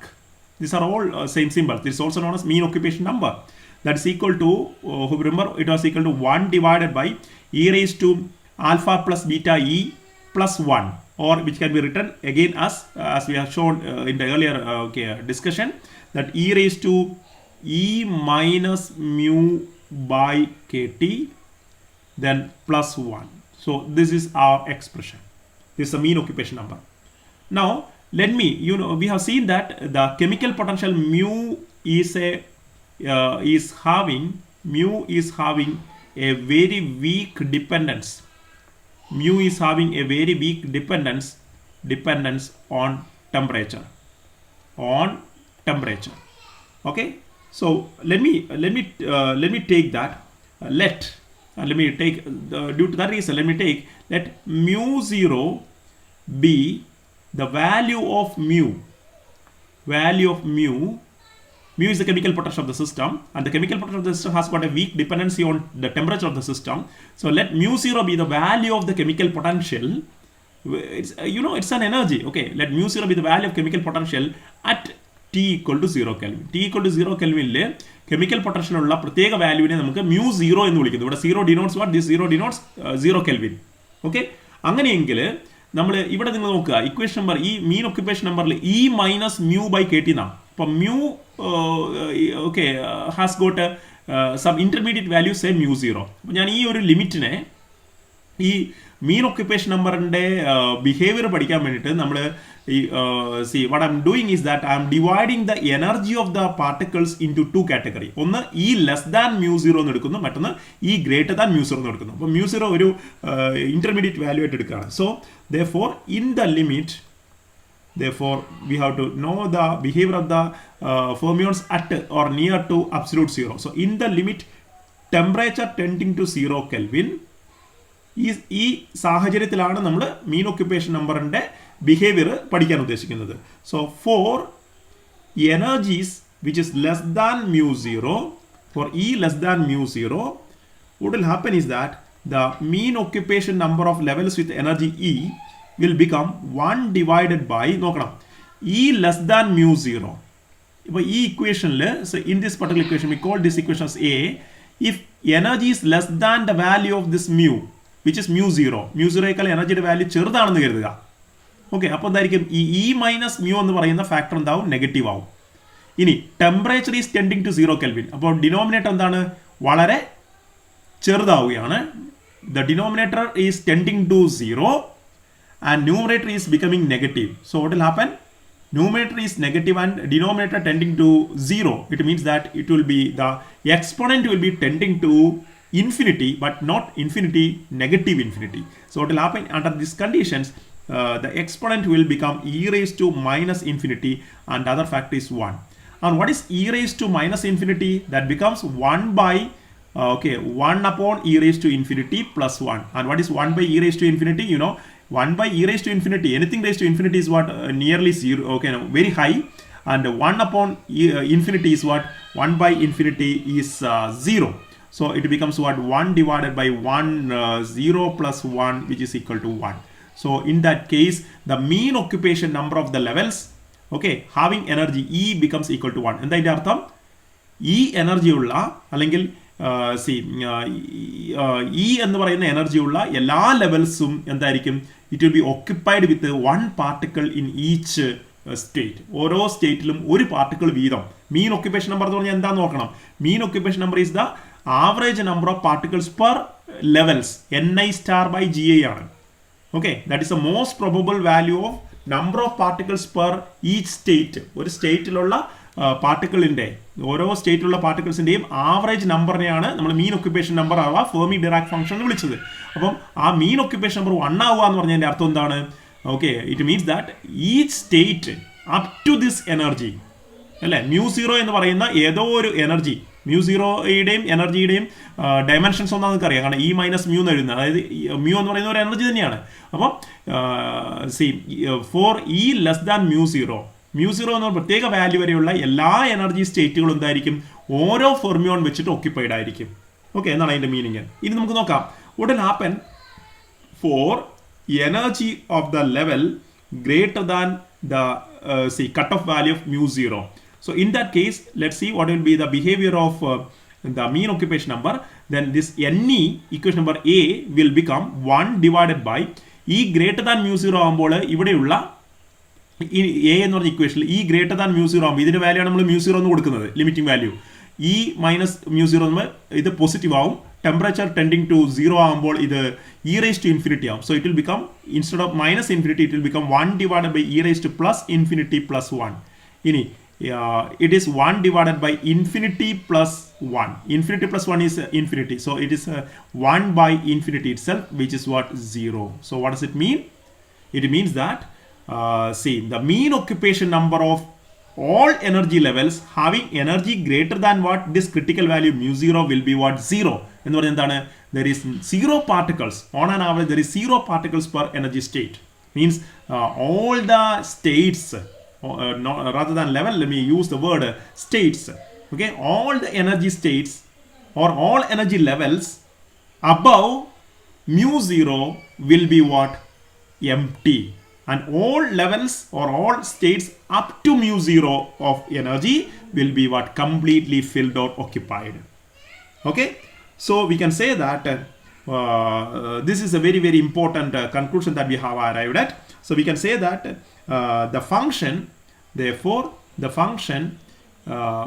These are all same symbols. This is also known as mean occupation number. That is equal to, remember, it was equal to 1 divided by e raised to alpha plus beta E plus 1, or which can be written again as we have shown in the earlier discussion, that e raised to E minus mu by kt, then plus 1. So this is our expression. This is the mean occupation number. Now let me, we have seen that the chemical potential mu is having a very weak dependence. Mu is having a very weak dependence on temperature. Okay, so let me take that. Let me take due to that reason, let mu 0 be the value of mu. Mu is the chemical potential of the system, and the chemical potential of the system has got a weak dependency on the temperature of the system. So let mu 0 be the value of the chemical potential. It's it's an energy. Okay, let mu 0 be the value of chemical potential at T equal to 0 Kelvin. T equal to 0 Kelvin chemical potential ഉള്ള പ്രത്യേക വാല്യൂവിനെ നമുക്ക് mu 0 എന്ന് വിളിക്കുന്നു. ഇവിടെ 0 denotes what? This 0 denotes 0 Kelvin. Okay, അങ്ങനെയെങ്കിൽ നമ്മൾ ഇവിടെ നിങ്ങൾ നോക്കുക, ഇക്വേഷൻ നമ്പർ ഈ മീൻ ഒക്യുപ്പേഷൻ നമ്പറിൽ E minus mu by K T എന്നാണ്. അപ്പം mu has got some intermediate value say mu 0. അപ്പം ഞാൻ ഈ ഒരു ലിമിറ്റിനെ ഈ മീൻ ഒക്യുപ്പേഷൻ നമ്പറിൻ്റെ ബിഹേവിയർ പഠിക്കാൻ വേണ്ടിയിട്ട് നമ്മൾ see what I'm doing is that I'm dividing the energy of the particles into two category. ഒന്ന് E less than mu 0 എന്ന് എടുക്കുന്നു, മറ്റൊന്ന് E greater than mu 0 എന്ന് എടുക്കുന്നു. അപ്പോൾ mu 0 ഒരു intermediate value ആയിട്ട് എടുക്കുകയാണ്. So therefore in the limit, therefore we have to know the behavior of the fermions at or near to absolute zero. So in the limit temperature tending to 0 Kelvin, ഈ സാഹചര്യത്തിലാണ് നമ്മൾ mean occupation നമ്പറിൻ്റെ behaviour പഠിക്കാൻ ഉദ്ദേശിക്കുന്നത്. So for energies which is less than mu 0, for E less than mu 0, what will happen is that the mean occupation number of levels with energy E will become 1 divided by, നോക്കണം, E less than mu 0. ഇപ്പോൾ ഈ ഇക്വേഷനിൽ, in this particular equation we call this equation as A. If energy is less than the value of this mu, which is mu 0, mu 0യേക്കാൾ എനർജിയുടെ value ചെറുതാണെന്ന് കരുതുക. Okay, അപ്പോൾ എന്തായിരിക്കും ഈ ഇ മൈനസ് മ്യൂ എന്ന് പറയുന്ന ഫാക്ടർ എന്താവും? നെഗറ്റീവ് ആവും. ഇനി temperature is tending to 0 Kelvin, അപ്പോൾ ഡിനോമിനേറ്റർ എന്താണ്? വളരെ ചെറുതാവുകയാണ്. The denominator is tending to 0 and numerator is becoming negative. So what will happen? Numerator is negative and denominator tending to 0. It means that it will be, the exponent will be tending to infinity, but not infinity, negative infinity. So what will happen under these conditions? The exponent will become e raised to minus infinity and the other factor is 1. And what is e raised to minus infinity? That becomes 1 by 1 upon e raised to infinity plus 1. And what is 1 by e raised to infinity? You know, 1 by e raised to infinity, anything raised to infinity is what? Nearly 0, okay, no, very high. And 1 upon infinity is what? 1 by infinity is 0. So it becomes what? 1 divided by 1, 0 plus 1, which is equal to 1. So in that case, the mean occupation number of the levels, okay, having energy E becomes equal to 1. എന്താ ഇതിൻ്റെ അർത്ഥം? ഈ energy ഉള്ള, അല്ലെങ്കിൽ E എന്ന് പറയുന്ന energy ഉള്ള എല്ലാ ലെവൽസും എന്തായിരിക്കും? It will be occupied with 1 particle in each state. ഓരോ സ്റ്റേറ്റിലും ഒരു പാർട്ടിക്കിൾ വീതം. മീൻ ഒക്യുപ്പേഷൻ നമ്പർ എന്ന് പറഞ്ഞാൽ എന്താണെന്ന് നോക്കണം. Mean occupation number is the average number of particles per levels, ni star by gi ആണ്. Okay, that is the most probable value of number of particles per each state. ഒരു സ്റ്റേറ്റിലുള്ള പാർട്ടിക്കിളിൻ്റെ, ഓരോ സ്റ്റേറ്റിലുള്ള പാർട്ടിക്കിൾസിൻ്റെയും ആവറേജ് നമ്പറിനെയാണ് നമ്മൾ മീൻ ഒക്യുപ്പേഷൻ നമ്പർ അഥവാ ഫെർമി ഡിറാക് ഫംഗ്ഷൻ എന്ന് വിളിച്ചത്. അപ്പം ആ മീൻ ഒക്യുപ്പേഷൻ നമ്പർ 1 ആവുക എന്ന് പറഞ്ഞതിൻ്റെ അർത്ഥം എന്താണ്? Okay, it means that each state up to this energy, അല്ലേ, mu 0 എന്ന് പറയുന്ന ഏതോ ഒരു എനർജി, mu 0യുടെയും എനർജിയുടെയും ഡയമെൻഷൻസ് ഒന്നും നമുക്ക് അറിയാം, കാരണം ഇ മൈനസ് മ്യൂ എന്ന് എഴുതുന്നത്, അതായത് മ്യൂ എന്ന് പറയുന്ന ഒരു എനർജി തന്നെയാണ്. അപ്പം for E less than mu 0, mu 0 എന്ന പ്രത്യേക വാല്യൂ വരെയുള്ള എല്ലാ എനർജി സ്റ്റേറ്റുകളും എന്തായിരിക്കും? ഓരോ ഫെർമിയോൺ വെച്ചിട്ട് ഓക്യുപ്പൈഡ് ആയിരിക്കും. ഓക്കെ, എന്നാണ് അതിൻ്റെ മീനിങ്. ഇനി നമുക്ക് നോക്കാം. what will happen for energy of the level greater than the cutoff value of mu 0. So in that case, let's see what will be the behavior of the mean occupation number. Then this Ne, equation number A, will become 1 divided by E greater than mu 0 ആകുമ്പോൾ ഇവിടെയുള്ള ഈ A എന്ന് പറഞ്ഞ ഇക്വേഷനിൽ E greater than mu 0 ആകുമ്പോൾ ഇതിൻ്റെ value ആണ് നമ്മൾ mu 0 എന്ന് കൊടുക്കുന്നത്, limiting value. E minus mu 0 എന്ന് ഇത് പോസിറ്റീവ് ആവും. ടെമ്പറേച്ചർ ടെൻഡിങ് ടു 0 ആകുമ്പോൾ ഇത് e raised to infinity ആവും. So it will become, instead of minus infinity, it will become 1 divided by e raised to plus infinity plus 1. ഇനി it is 1 divided by infinity plus 1. Infinity plus 1 is infinity. So it is 1 by infinity itself, which is what? 0. So what does it mean? It means that the mean occupation number of all energy levels having energy greater than what? This critical value mu 0 will be what? 0. എന്ന് പറഞ്ഞാൽ എന്താണ്? There is 0 particles. On an average, there is 0 particles per energy state. Means all the states, rather than level, let me use the word states. Okay, all the energy states or all energy levels above mu 0 will be what? Empty. And all levels or all states up to mu 0 of energy will be what? Completely filled or occupied. Okay, so we can say that this is a very, very important conclusion that we have arrived at. So we can say that the function, therefore the function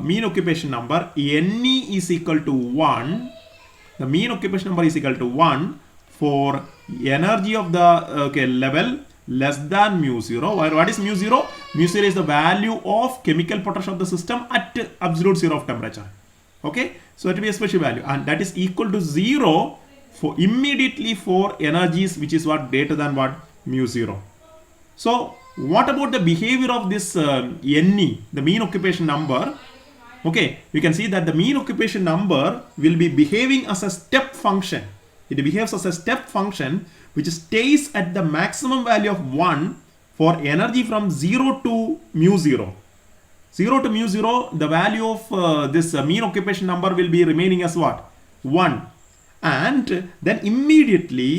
mean occupation number Ne is equal to 1. The mean occupation number is equal to 1 for energy of the level less than mu 0. What is mu 0? Mu 0 is the value of chemical potential of the system at absolute 0 of temperature. Okay, so it will be a special value, and that is equal to 0 for immediately for energies which is what greater than what mu 0. So what about the behavior of this NE, the mean occupation number? Okay, we can see that the mean occupation number will be behaving as a step function. It behaves as a step function which stays at the maximum value of 1 for energy from 0 to mu 0. 0 to mu 0, the value of this mean occupation number will be remaining as what? 1. And then immediately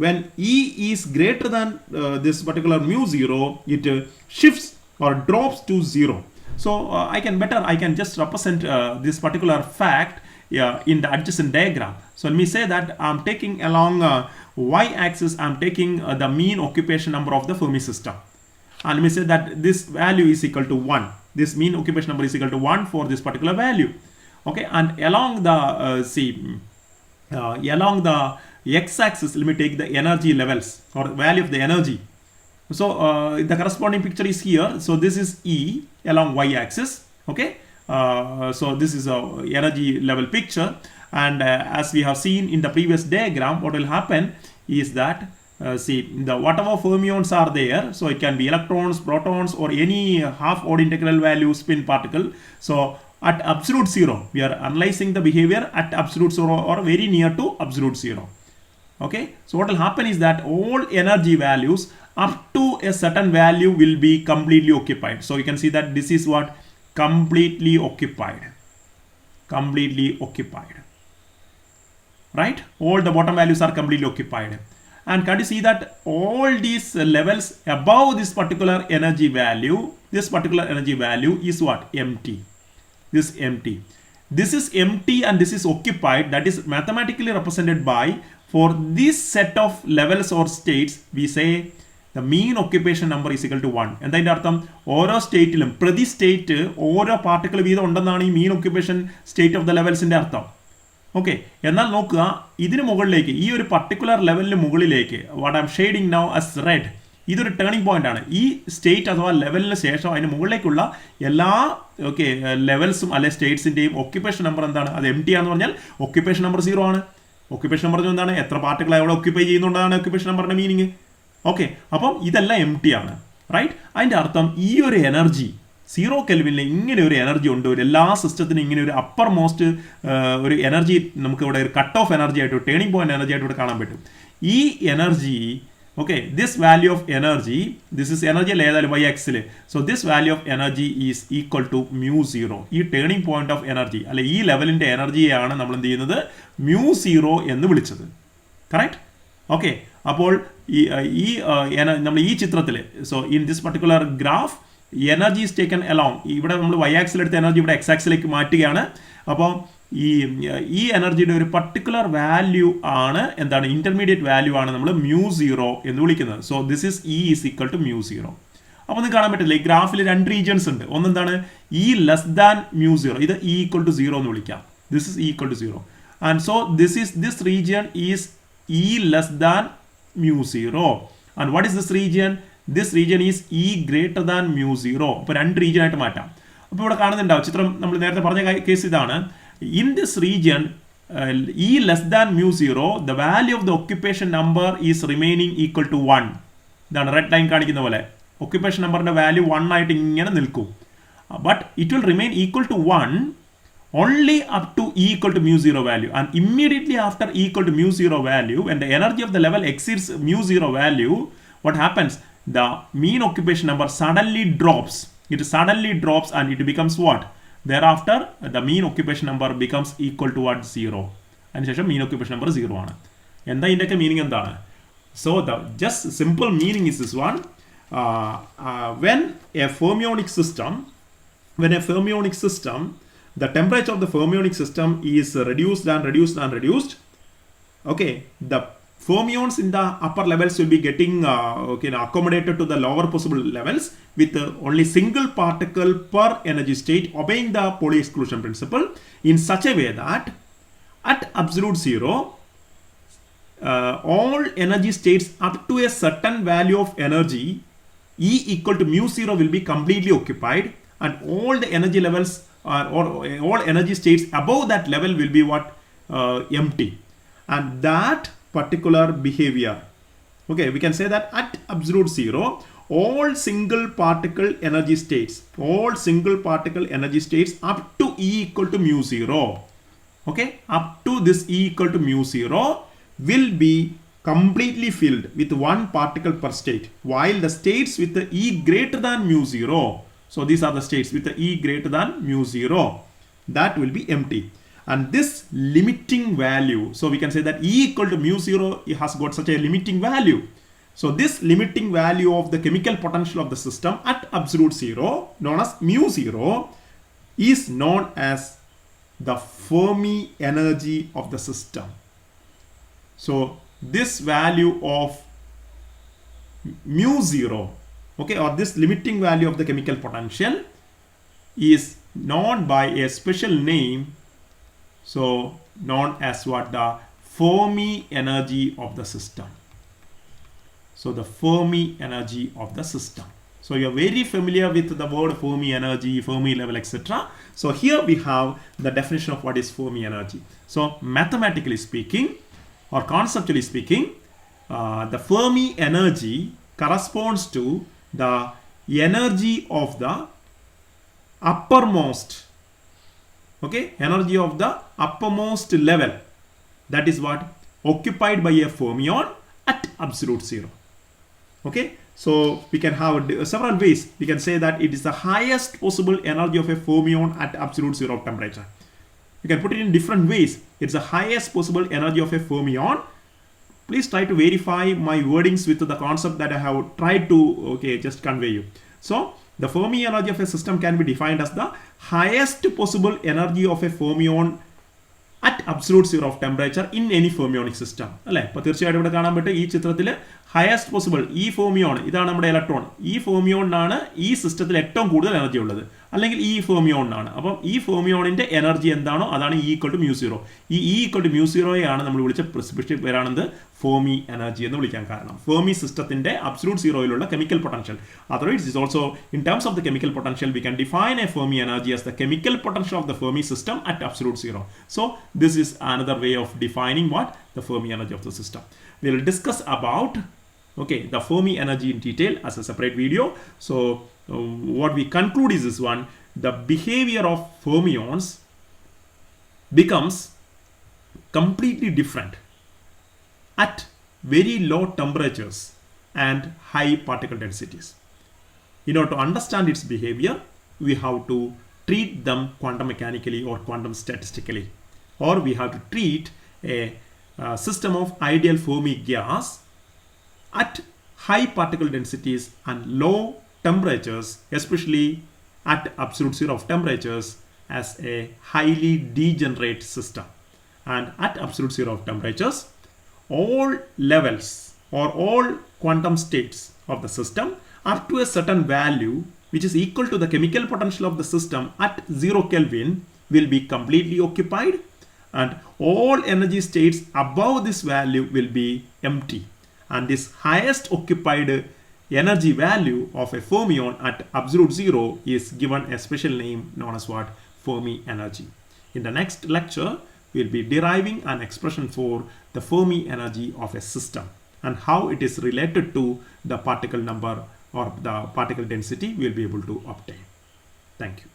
when E is greater than this particular mu 0, it shifts or drops to 0. So I can just represent this particular fact in the adjacent diagram. So let me say that I'm taking along y-axis, I'm taking the mean occupation number of the Fermi system. And let me say that this value is equal to 1. This mean occupation number is equal to 1 for this particular value. Okay, and along the along the x-axis, let me take the energy levels or value of the energy. So the corresponding picture is here. So this is E along y-axis. Okay, so this is a energy level picture, and as we have seen in the previous diagram, what will happen is that the whatever fermions are there, so it can be electrons, protons, or any half odd integral value spin particle. So at absolute 0, we are analyzing the behavior at absolute 0 or very near to absolute 0. Okay, so what will happen is that all energy values up to a certain value will be completely occupied. So you can see that this is what completely occupied, right? All the bottom values are completely occupied. And can you see that all these levels above this particular energy value, is what? Empty. This empty. This is empty and this is occupied. That is mathematically represented by, for this set of levels or states, we say the mean occupation number is equal to 1. And then oro state, pradi state, oro particle veedam undannaanu ee mean occupation state of the levels inde artham. Okay, എന്നാൽ നോക്കുക ഇതിന് മുകളിലേക്ക് ഈ ഒരു particular ലെവലിന് മുകളിലേക്ക് what I M shading now as red, ഇതൊരു turning point ആണ്. ഈ സ്റ്റേറ്റ് അഥവാ ലെവലിന് ശേഷം അതിന് മുകളിലേക്കുള്ള എല്ലാ ലെവൽസും അല്ലെ സ്റ്റേറ്റ്സിന്റെയും ഒക്യുപ്പേഷൻ നമ്പർ എന്താണ്? അത് എം ടി ആണെന്ന് പറഞ്ഞാൽ ഒക്യുപ്പേഷൻ നമ്പർ 0 ആണ്. ഒക്യുപ്പേഷൻ നമ്പർ എന്താണ്? എത്ര പാർട്ടിക്കിൾ അവിടെ ഒക്യുപ്പൈ ചെയ്യുന്നുണ്ടാണ് ഒക്യുപ്പേഷൻ നമ്പറിന്റെ മീനിങ്. ഓക്കെ, അപ്പം ഇതെല്ലാം എം ടി ആണ്, റൈറ്റ്? അതിന്റെ അർത്ഥം ഈ ഒരു എനർജി 0 കെൽവിനിൽ ഇങ്ങനെ ഒരു എനർജി ഉണ്ട്. ഒരു എല്ലാ സിസ്റ്റത്തിനും ഇങ്ങനെ ഒരു അപ്പർ മോസ്റ്റ് ഒരു എനർജി നമുക്ക് ഇവിടെ ഒരു കട്ട് ഓഫ് എനർജി ആയിട്ട്, ടേണിംഗ് പോയിന്റ് എനർജി ആയിട്ട് ഇവിടെ കാണാൻ പറ്റും. ഈ energy, okay, this value of energy, this is energy അല്ല ഏതായാലും y ആക്സിൽ. So this value of energy is equal to mu 0. ഈ ടേണിംഗ് പോയിന്റ് ഓഫ് എനർജി അല്ലെ ഈ ലെവലിന്റെ എനർജിയാണ് നമ്മൾ എന്ത് ചെയ്യുന്നത്? mu 0 എന്ന് വിളിച്ചത്. കറക്റ്റ്? ഓക്കെ, അപ്പോൾ നമ്മൾ ഈ ചിത്രത്തിൽ, so in this particular graph energy is taken along, ഇവിടെ നമ്മൾ y ആക്സിൽ എടുത്ത എനർജി ഇവിടെ x ആക്സിലേക്ക് മാറ്റുകയാണ്. അപ്പോൾ ഈ എനർജിയുടെ ഒരു പർട്ടിക്കുലർ വാല്യൂ ആണ് എന്താണ്? ഇന്റർമീഡിയറ്റ് വാല്യൂ ആണ് നമ്മൾ mu 0 എന്ന് വിളിക്കുന്നത്. So this is E is equal to mu 0. അപ്പോൾ നിങ്ങൾക്ക് കാണാൻ പറ്റില്ല, ഈ ഗ്രാഫിൽ 2 റീജിയൻസ് ഉണ്ട്. ഒന്നെന്താണ്? E ലെസ് ദാൻ mu 0, ഇത് E ഈക്വൽ ടു 0 എന്ന് വിളിക്കാം. This is E equal to 0. And so this region is E less than mu 0. And what is this region? This region is E greater than mu 0. അപ്പോൾ 2 region ആയിട്ട് മാറ്റാം. അപ്പോൾ ഇവിടെ കാണുന്നുണ്ടാവും ചിത്രം, നമ്മൾ നേരത്തെ പറഞ്ഞ കേസ് ഇതാണ്. In this region, E less than mu 0, the value of the occupation number is remaining equal to 1. ഇതാണ് റെഡ് ലൈൻ കാണിക്കുന്ന പോലെ occupation numberന്റെ വാല്യൂ 1 ആയിട്ട് ഇങ്ങനെ നിൽക്കും. But it will remain equal to 1 only up to E equal to mu 0 value. And immediately after E equal to mu 0 value, when the energy of the level exceeds mu 0 value, what happens? The mean occupation number suddenly drops. It suddenly drops and it becomes what? Thereafter, the mean occupation number becomes equal to what? 0. അതിനുശേഷം mean occupation number 0 ആണ്. എന്താ ഇതിൻ്റെയൊക്കെ meaning എന്താണ്? So the just simple meaning is this one. When a fermionic system, the temperature of the fermionic system is reduced. Okay, the fermions in the upper levels will be getting accommodated to the lower possible levels with only single particle per energy state, obeying the Pauli exclusion principle in such a way that at absolute 0 all energy states up to a certain value of energy, E equal to mu 0 will be completely occupied, and all the energy levels or all energy states above that level will be what? Empty. And that particular behavior, okay, we can say that at absolute zero, all single particle energy states up to E equal to mu 0, okay, up to this E equal to mu 0 will be completely filled with one particle per state, while the states with the E greater than mu 0, so these are the states with the E greater than mu 0, that will be empty. And this limiting value, so we can say that E equal to mu 0 has got such a limiting value. So this limiting value of the chemical potential of the system at absolute zero, known as mu 0, is known as the Fermi energy of the system. So this value of mu 0, okay, or this limiting value of the chemical potential is known by a special name, so known as what? The Fermi energy of the system. So the Fermi energy of the system. So you are very familiar with the word Fermi energy, Fermi level, etc. So here we have the definition of what is Fermi energy. So mathematically speaking or conceptually speaking, the Fermi energy corresponds to the energy of the uppermost, okay, energy of the uppermost level, that is what? Occupied by a fermion at absolute zero. Okay, so we can have several ways. We can say that it is the highest possible energy of a fermion at absolute zero of temperature. You can put it in different ways. It's the highest possible energy of a fermion. Please try to verify my wordings with the concept that I have tried to, okay, just convey you. So the Fermi energy of a system can be defined as the highest possible energy of a fermion at absolute zero of temperature in any fermionic system. Highest possible E fermion, this is our electron. E fermion is the system with the energy. അല്ലെങ്കിൽ E fermion ആണ്. അപ്പം E fermionന്റെ energy എന്താണോ അതാണ് E equal to mu 0. ഈ E equal to mu 0 ആണ് നമ്മൾ വിളിച്ച specific പേരാണെന്ത് Fermi energy എന്ന് വിളിക്കാൻ കാരണം. Fermi സിസ്റ്റത്തിന്റെ absolute zeroയിലുള്ള chemical potential. Otherwise, it is also in terms of the chemical potential, we can define a Fermi energy as the chemical potential of the Fermi system at absolute zero. So this is another way of defining what? The Fermi energy of the system. We will discuss about, okay, the Fermi energy in detail as a separate video. So what we conclude is this one: the behavior of fermions becomes completely different at very low temperatures and high particle densities. In order to understand its behavior, we have to treat them quantum mechanically or quantum statistically, or we have to treat a system of ideal Fermi gas at high particle densities and low temperatures, especially at absolute zero of temperatures, as a highly degenerate system. And at absolute zero of temperatures, all levels or all quantum states of the system are to a certain value which is equal to the chemical potential of the system at 0 Kelvin will be completely occupied, and all energy states above this value will be empty. And this highest occupied energy value of a fermion at absolute zero is given a special name known as what? Fermi energy. In the next lecture, we'll be deriving an expression for the Fermi energy of a system and how it is related to the particle number or the particle density we'll be able to obtain. Thank you.